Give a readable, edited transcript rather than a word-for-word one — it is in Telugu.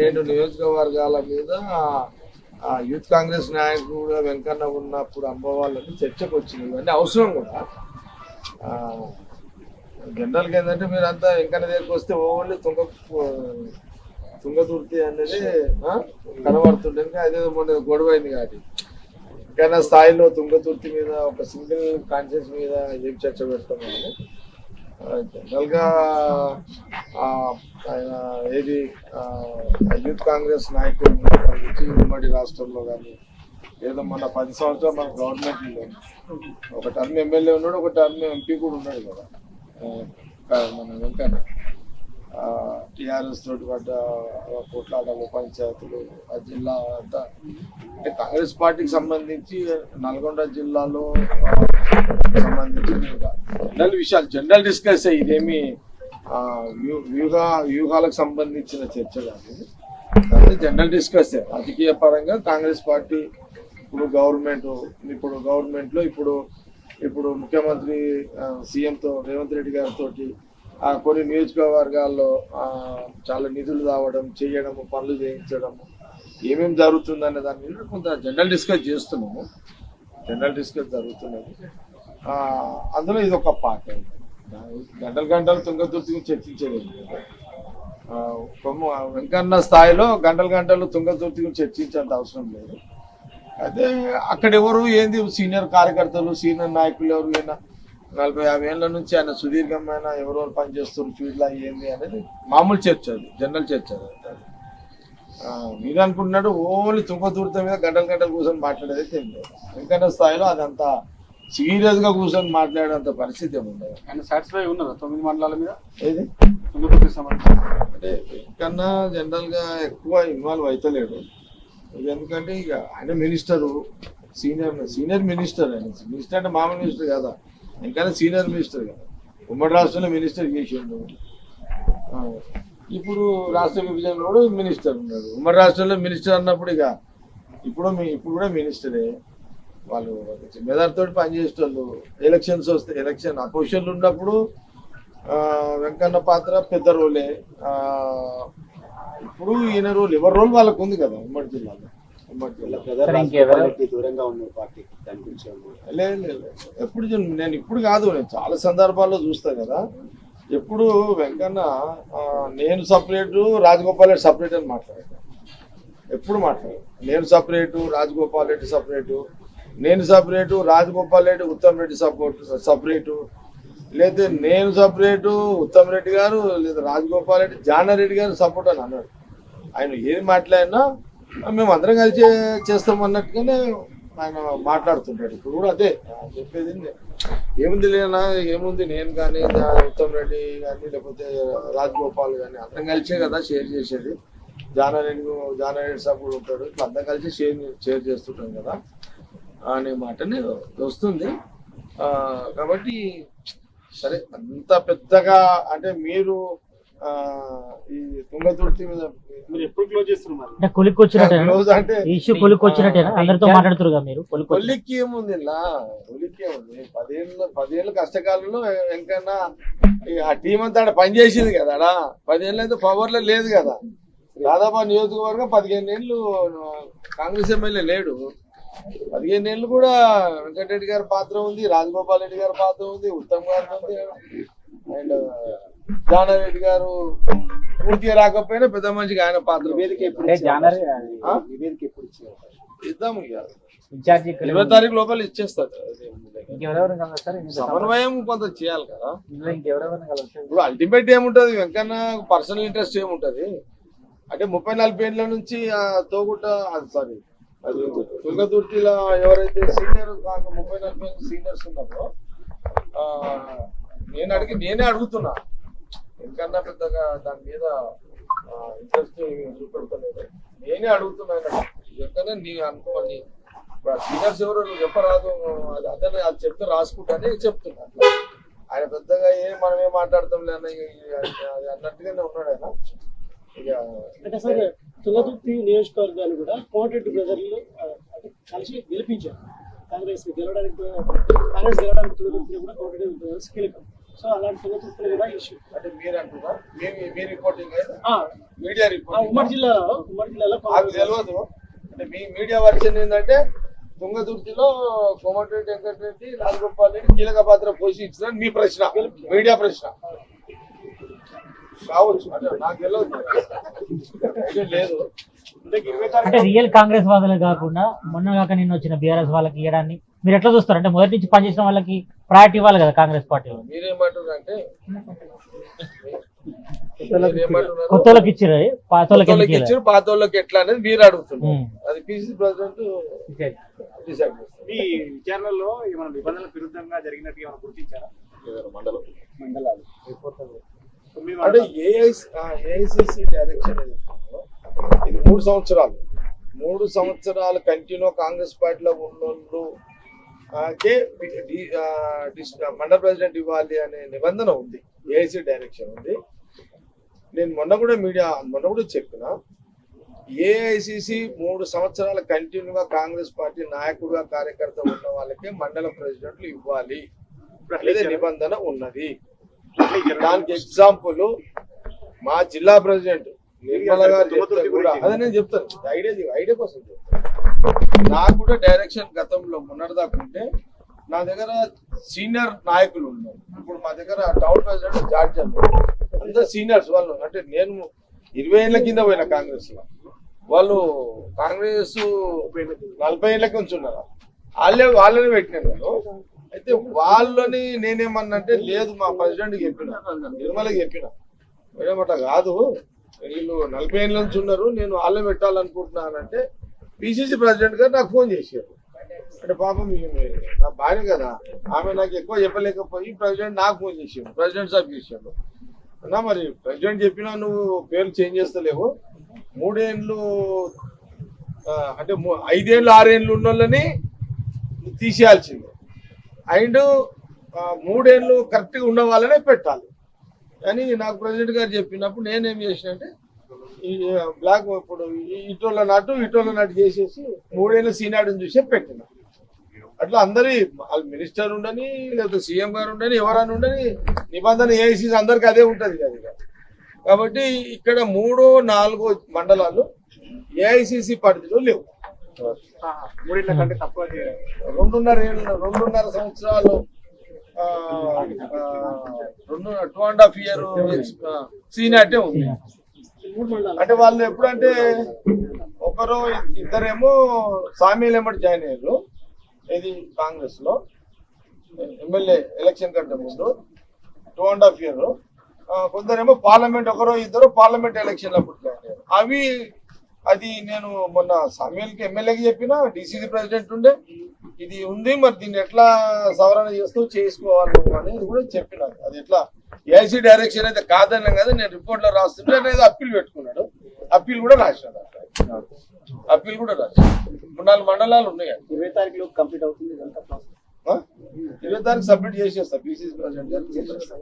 నేను నియోజకవర్గాల మీద యూత్ కాంగ్రెస్ నాయకుడు వెంకన్న ఉన్నప్పుడు అమ్మవాళ్ళని చర్చకు వచ్చింది. ఇవన్నీ అవసరం కూడా. జనరల్గా ఏంటంటే మీరంతా వెంకన్న దగ్గరికి వస్తే ఓన్లీ తుంగతుర్తి అనేది కనబడుతుండే. అదే మొన్న గొడవైంది కాదు. వెంకన్న స్థాయిలో తుంగతుర్తి మీద ఒక సింగిల్ కాన్షియస్ మీద ఏం చర్చ పెడతామని జనరల్ గా ఆయన ఏది యూత్ కాంగ్రెస్ నాయకులు నుంచి ఉమ్మడి రాష్ట్రంలో కానీ ఏదో మన 10 సంవత్సరాలు మన గవర్నమెంట్ ఒక టర్మ్ ఎమ్మెల్యే ఉన్నాడు, ఒక టర్మ్ ఎంపీ కూడా ఉన్నాడు కదా మన వెంకన్న. టీఆర్ఎస్ తోటి పడ్డ కొట్లాటలు, పంచాయతీలు, ఆ జిల్లా అంతా అంటే కాంగ్రెస్ పార్టీకి సంబంధించి నల్గొండ జిల్లాలో సంబంధించిన జనరల్ విషయాలు జనరల్ డిస్కస్ అయ్యి ఇదేమి వ్యూహాలకు సంబంధించిన చర్చ కాదు. జనరల్ డిస్కస్ రాజకీయ పరంగా కాంగ్రెస్ పార్టీ గవర్నమెంట్లో ఇప్పుడు ముఖ్యమంత్రి సీఎంతో రేవంత్ రెడ్డి గారితో కొన్ని నియోజకవర్గాల్లో చాలా నిధులు రావడం, చేయడము, పనులు చేయించడము, ఏమేమి జరుగుతుందనే దాని మీద కొంత జనరల్ డిస్కస్ చేస్తున్నాము. జనరల్ డిస్కస్ జరుగుతున్నది. అందులో ఇది ఒక పార్ట్. గంటలు తుంగతుర్తిని చర్చించలేదు. వెంకన్న స్థాయిలో గంటలు తుంగతుర్తిని చర్చించేంత అవసరం లేదు. అయితే అక్కడ ఎవరు ఏంది సీనియర్ కార్యకర్తలు, సీనియర్ నాయకులు ఎవరు, 40-50 ఏళ్ళ నుంచి ఆయన సుదీర్ఘమైన ఎవరెవరు పనిచేస్తున్నారు ఫీల్డ్లో ఏంది అనేది మామూలు చర్చ, అది జనరల్ చర్చ. మీరు అనుకుంటున్నాడు ఓన్లీ తుంగతుర్తి మీద గంటలు కూర్చొని మాట్లాడేది ఏం లేదు. వెంకన్న స్థాయిలో అదంతా సీరియస్ గా కూర్చొని మాట్లాడేంత పరిస్థితి ఏముండదు. ఆయన సాటిస్ఫై ఉన్నారా 9 మండలాల మీద? ఏది అంటే వెంకన్న జనరల్ గా ఎక్కువ ఇన్వాల్వ్ అవుతలేడు. ఎందుకంటే ఇక ఆయన మినిస్టరు, సీనియర్ మినిస్టర్. ఆయన మినిస్టర్ అంటే మామూలు మినిస్టర్ కదా, వెంకన్న సీనియర్ మినిస్టర్ కదా. ఉమ్మడి రాష్ట్రంలో మినిస్టర్ చేసిండు. ఇప్పుడు రాష్ట్ర విభజనలో కూడా మినిస్టర్ ఉన్నాడు. ఉమ్మడి రాష్ట్రంలో మినిస్టర్ అన్నప్పుడు ఇక ఇప్పుడు కూడా మినిస్టరే. వాళ్ళు జిమ్మేదారితో పనిచేసేటోళ్ళు. ఎలక్షన్స్ వస్తే ఎలక్షన్ అపోజిషన్లు ఉన్నప్పుడు వెంకన్న పాత్ర పెద్ద రోలే. ఇప్పుడు ఈయన రోల్, ఎవరి రోల్ వాళ్ళకు ఉంది కదా ఉమ్మడి జిల్లాలో. లేదు ఎప్పుడు నేను ఇప్పుడు కాదు, నేను చాలా సందర్భాల్లో చూస్తా కదా. ఎప్పుడు వెంకన్న నేను సపరేటు, రాజగోపాల్ రెడ్డి సపరేట్ అని మాట్లాడాను. ఎప్పుడు మాట్లాడాను నేను సపరేటు, రాజగోపాల్ రెడ్డి సపరేటు, నేను సపరేటు, రాజగోపాల్ రెడ్డి ఉత్తమ్ రెడ్డి సపరేటు, లేదా నేను సపరేటు, ఉత్తమ్ రెడ్డి గారు లేదా రాజగోపాల్ రెడ్డి జానారెడ్డి గారు సపోర్ట్ అని అన్నాడు. ఆయన ఏది మాట్లాడినా మేము అందరం కలిసి చేస్తామన్నట్టుగానే ఆయన మాట్లాడుతుంటాడు. ఇప్పుడు కూడా అదే చెప్పేది. ఏముంది నేను కానీ ఉత్తమ్ రెడ్డి కానీ లేకపోతే రాజగోపాల్ కానీ అందరం కలిసే కదా షేర్ చేసేది. జానారెడ్డి సపోర్ట్ ఉంటాడు, ఇట్లా అందరం కలిసి షేర్ చేస్తుంటాం కదా అనే మాటని వస్తుంది. కాబట్టి సరే అంత పెద్దగా అంటే మీరు ఈ తుంగతుర్తి మీద మీరు ఎప్పుడు క్లోజ్ చేస్తున్నారు? అంటే కొలిక్కి ఏముంది, కొలిక్కి ఏముంది. 10 ఏళ్ళ కష్టకాలంలో వెంకన్నా ఆ టీం అంతా పనిచేసింది కదా. 10 ఏళ్ళు అయితే పవర్లో లేదు కదా. దాదాపు నియోజకవర్గం 15 ఏళ్ళు కాంగ్రెస్ ఎమ్మెల్యే లేడు. 15 ఏళ్ళు కూడా వెంకటరెడ్డి గారి పాత్ర ఉంది, రాజగోపాల్ రెడ్డి గారి పాత్ర ఉంది, ఉత్తమ్ గారి ఉంది, అండ్ జానారెడ్డి గారు పూర్తిగా రాకపోయినా పెద్ద మనిషికి ఆయన పాత్ర. ఇద్దాము ఇక 20 తారీఖు లోపల ఇచ్చేస్తారు. సమన్వయం కొంత చేయాలి కదా. ఇప్పుడు అల్టిమేట్ ఏముంటది, వెంకన్న పర్సనల్ ఇంట్రెస్ట్ ఏముంటది అంటే 30-40 ఏళ్ళ నుంచి తోగుట సారీ తుంగతుర్తిలో ఎవరైతే సీనియర్ 30-40 సీనియర్స్ ఉన్నారో నేనే అడుగుతున్నా. ఎందుకన్నా పెద్దగా దాని మీద ఇంట్రెస్ట్ చూపెడతలేదు. నేనే అడుగుతున్నా. ఎందుకన్నా నీ అనుకోని సీనియర్స్ ఎవరో నువ్వు చెప్పరాదు, అదే అది చెప్తే రాసుకుంటానే చెప్తున్నా. ఆయన పెద్దగా మనం ఏం మాట్లాడతాం లే అన్నట్టుగానే ఉన్నాడు ఆయన. అంటే సార్ తుంగతుర్తి నియోజకవర్గాన్ని కూడా కోమటిరెడ్డి బ్రదర్లు కలిసి గెలిపించారు. కాంగ్రెస్ గెలవడానికి తుంగతుర్తిని కూడా కోమటిరెడ్డి బ్రదర్స్ కీలకం. సో అలాంటి తుంగతుర్తిలో కూడా ఇష్యూ. అంటే మీరు అంటున్నా మీ రిపోర్టింగ్ అయితే మీడియా రిపోర్టింగ్ ఉమ్మడి జిల్లాలో నాకు తెలియదు. అంటే మీ మీడియా వర్షన్ ఏంటంటే తుంగతుర్తిలో కోమటిరెడ్డి వెంకటరెడ్డి రాజగోపాల్ రెడ్డి కీలక పాత్ర పోషించిన మీ ప్రశ్న, మీడియా ప్రశ్న కావచ్చు. అంటే నాకు తెలియదు, ఐడియా లేదు. అంటే రియల్ కాంగ్రెస్ వాదులు కాకుండా మొన్న కాక నిన్న వచ్చిన బీఆర్ఎస్ వాళ్ళకి ఇవ్వడాన్ని మీరు ఎట్లా చూస్తారు? అంటే మొదటి నుంచి పనిచేసిన వాళ్ళకి ప్రయారిటీ ఇవ్వాలి కదా కాంగ్రెస్ పార్టీ. మీరేమంటున్నారు అంటే కొత్త వాళ్ళకి ఇచ్చారు, పాత వాళ్ళకి ఇచ్చారు, పాత వాళ్ళకి ఎట్లా అనేది మీరు అడుగుతున్నారు. అది పిసిసి ప్రెసిడెంట్ డిసైడ్ చేస్తారు. మీ విచారణలో ఏమైనా నిబంధనలకు విరుద్ధంగా జరిగినట్టు ఏమైనా గుర్తించారా? మండలాలు అంటే ఏఐసిసి డైరెక్షన్ ఇది 3 సంవత్సరాలు కంటిన్యూ కాంగ్రెస్ పార్టీలో ఉన్నోళ్ళు మండల ప్రెసిడెంట్ ఇవ్వాలి అనే నిబంధన ఉంది, ఏఐసి డైరెక్షన్ ఉంది. నేను మొన్న కూడా చెప్పిన ఏఐసిసి 3 సంవత్సరాల కంటిన్యూగా కాంగ్రెస్ పార్టీ నాయకుడుగా కార్యకర్త ఉన్న వాళ్ళకే మండల ప్రెసిడెంట్లు ఇవ్వాలి అనేది నిబంధన ఉన్నది. దానికి ఎగ్జాంపుల్ మా జిల్లా ప్రెసిడెంట్ నిర్మల గారు చెప్తారు కూడా. అదే నేను చెప్తాను, ఐడియా కోసం చెప్తాను. నాకు కూడా డైరెక్షన్ గతంలో మొన్నటిదాకా ఉంటే నా దగ్గర సీనియర్ నాయకులు ఉన్నారు. ఇప్పుడు మా దగ్గర టౌన్ ప్రెసిడెంట్ జార్జ్ అన్నారు, అందరు సీనియర్స్ వాళ్ళు. అంటే నేను 20 ఏళ్ల కింద పోయిన కాంగ్రెస్ లో, వాళ్ళు కాంగ్రెస్ 40 ఏళ్ళకి ఉంచున్నారు. వాళ్ళని పెట్టినాను నేను. అయితే వాళ్ళని నేనేమన్నా అంటే లేదు, మా ప్రెసిడెంట్ చెప్పిన, నిర్మలకి చెప్పిన, మేడం అట్లా కాదు, వీళ్ళు 40 ఏళ్ళ నుంచి ఉన్నారు, నేను వాళ్ళే పెట్టాలనుకుంటున్నానంటే పిసిసి ప్రెసిడెంట్ గారు నాకు ఫోన్ చేశారు. అంటే పాపం నా భార్య కదా, ఆమె నాకు ఎక్కువ చెప్పలేకపోయి ప్రెసిడెంట్ నాకు ఫోన్ చేసాడు, ప్రెసిడెంట్ సాబ్ చేశాడు. అన్నా మరి ప్రెసిడెంట్ చెప్పినా నువ్వు పేరు చేంజ్ చేస్తలేవు, 3 ఏళ్ళు అంటే 5 ఏళ్ళు 6 ఏళ్ళు ఉన్న వాళ్ళని తీసేయాల్సిందే, అండ్ 3 ఏళ్ళు కరెక్ట్గా ఉన్న వాళ్ళనే పెట్టాలి అని నాకు ప్రెసిడెంట్ గారు చెప్పినప్పుడు నేనేం చేసిన అంటే ఈ బ్లాక్ ఇప్పుడు ఇటోళ్ళ నాటు చేసేసి 3 ఏళ్ళ సీనాడుని చూసే పెట్టిన. అట్లా అందరి మినిస్టర్ ఉండని లేకపోతే సీఎం గారు ఉండని ఎవరైనా ఉండని నిబంధన ఏఐసిసి అందరికి అదే ఉంటుంది కదా. కాబట్టి ఇక్కడ 3, 4 మండలాలు ఏఐసిసి పరిధిలో లేవు. 3 ఏళ్ల కంటే తక్కువ 2.5 సంవత్సరాలు 2.5 ఇయర్ సీనియారిటీ ఉంది. అంటే వాళ్ళు ఎప్పుడంటే ఒకరు ఇద్దరేమో సామీలు ఎమ్మటి జాయిన్ అయ్యారు ఇది కాంగ్రెస్ లో ఎమ్మెల్యే ఎలక్షన్ కంటే ముందు 2.5 ఇయర్. కొందరేమో పార్లమెంట్ ఒకరో ఇద్దరు పార్లమెంట్ ఎలక్షన్ అప్పుడు జాయిన్ అయ్యారు. అది నేను మొన్న సామ్యుల్కి ఎమ్మెల్యేకి చెప్పిన, డిసిసి ప్రెసిడెంట్ ఉండే ఇది ఉంది, మరి దీన్ని ఎట్లా సవరణ చేస్తూ చేసుకోవాలి అనేది కూడా చెప్పిన. అది ఎట్లా ఏఐసి డైరెక్షన్ అయితే కాదన్నాం కదా, నేను రిపోర్ట్ లో రాస్తుంటే అనేది అప్పీల్ పెట్టుకున్నాడు, అప్పీల్ కూడా రాసినాడు. 4 మండలాలు ఉన్నాయి. 20 తారీఖులో కంప్లీట్ అవుతుంది. 20 తారీఖు సబ్మిట్ చేసేస్తా, పిసిసి ప్రెసిడెంట్ గారు చేసేస్తా.